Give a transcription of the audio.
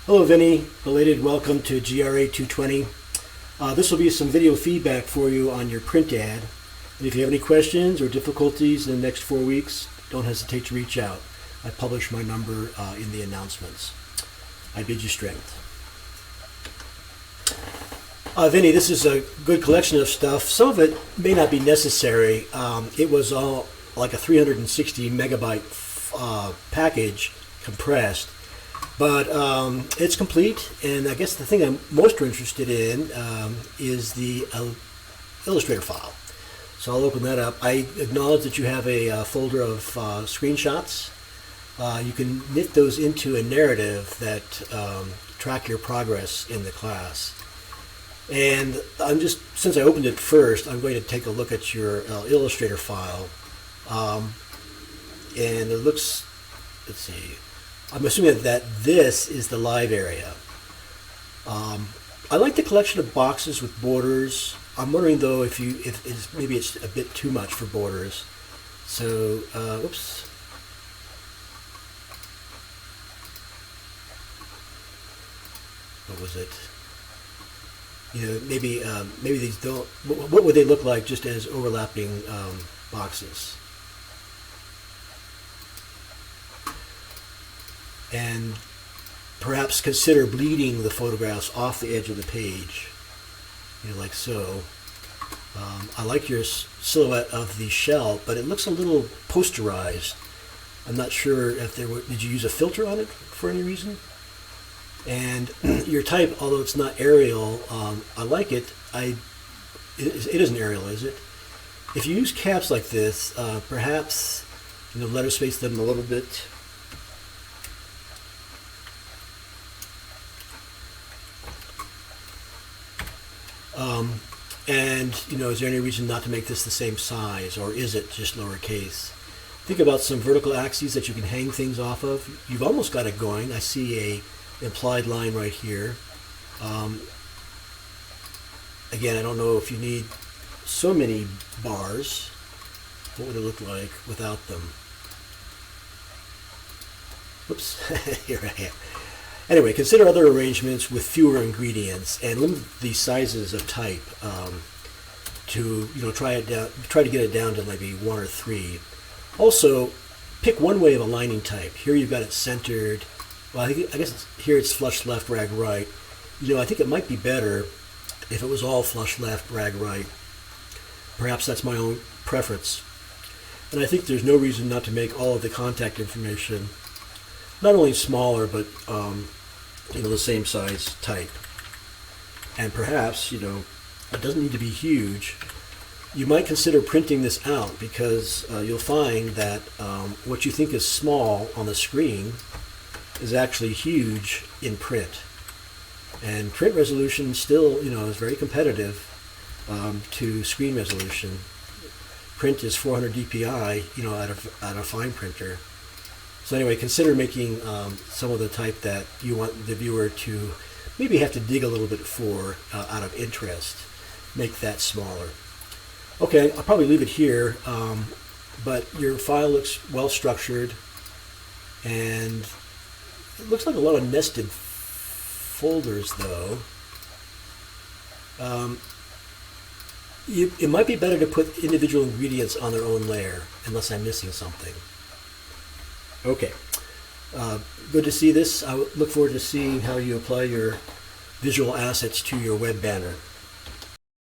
Hello Vinny, belated welcome to GRA 220. This will be some video feedback for you on your print ad. And if you have any questions or difficulties in the next 4 weeks, don't hesitate to reach out. I publish my number in the announcements. I bid you strength. Vinny, this is a good collection of stuff. Some of it may not be necessary. It was all like a 360 megabyte package compressed. But it's complete, and I guess the thing I'm most interested in is the Illustrator file. So I'll open that up. I acknowledge that you have a folder of screenshots. You can knit those into a narrative that track your progress in the class. And since I opened it first, I'm going to take a look at your Illustrator file. And it looks, let's see, I'm assuming that this is the live area. I like the collection of boxes with borders. I'm wondering though if maybe it's a bit too much for borders. So, whoops. What was it? You know, maybe these don't. What would they look like just as overlapping boxes? And perhaps consider bleeding the photographs off the edge of the page, you know, like so. I like your silhouette of the shell, but it looks a little posterized. I'm not sure if did you use a filter on it for any reason? And your type, although it's not Arial, I like it. It isn't Arial, is it? If you use caps like this, perhaps, you know, letter space them a little bit. And, you know, is there any reason not to make this the same size, or is it just lowercase? Think about some vertical axes that you can hang things off of. You've almost got it going. I see a implied line right here. Again, I don't know if you need so many bars. What would it look like without them? Whoops, here I am. Anyway, consider other arrangements with fewer ingredients and limit the sizes of type to, you know, try to get it down to maybe 1 or 3. Also, pick one way of aligning type. Here you've got it centered. Well, I guess here it's flush left, rag right. You know, I think it might be better if it was all flush left, rag right. Perhaps that's my own preference. And I think there's no reason not to make all of the contact information not only smaller, but you know, the same size type. And perhaps, you know, it doesn't need to be huge. You might consider printing this out, because you'll find that what you think is small on the screen is actually huge in print. And print resolution still, you know, is very competitive to screen resolution. Print is 400 dpi, you know, at a fine printer. So anyway, consider making some of the type that you want the viewer to maybe have to dig a little bit for out of interest. Make that smaller. Okay, I'll probably leave it here, but your file looks well structured, and it looks like a lot of nested folders though. It might be better to put individual ingredients on their own layer, unless I'm missing something. Okay, good to see this. I look forward to seeing how you apply your visual assets to your web banner.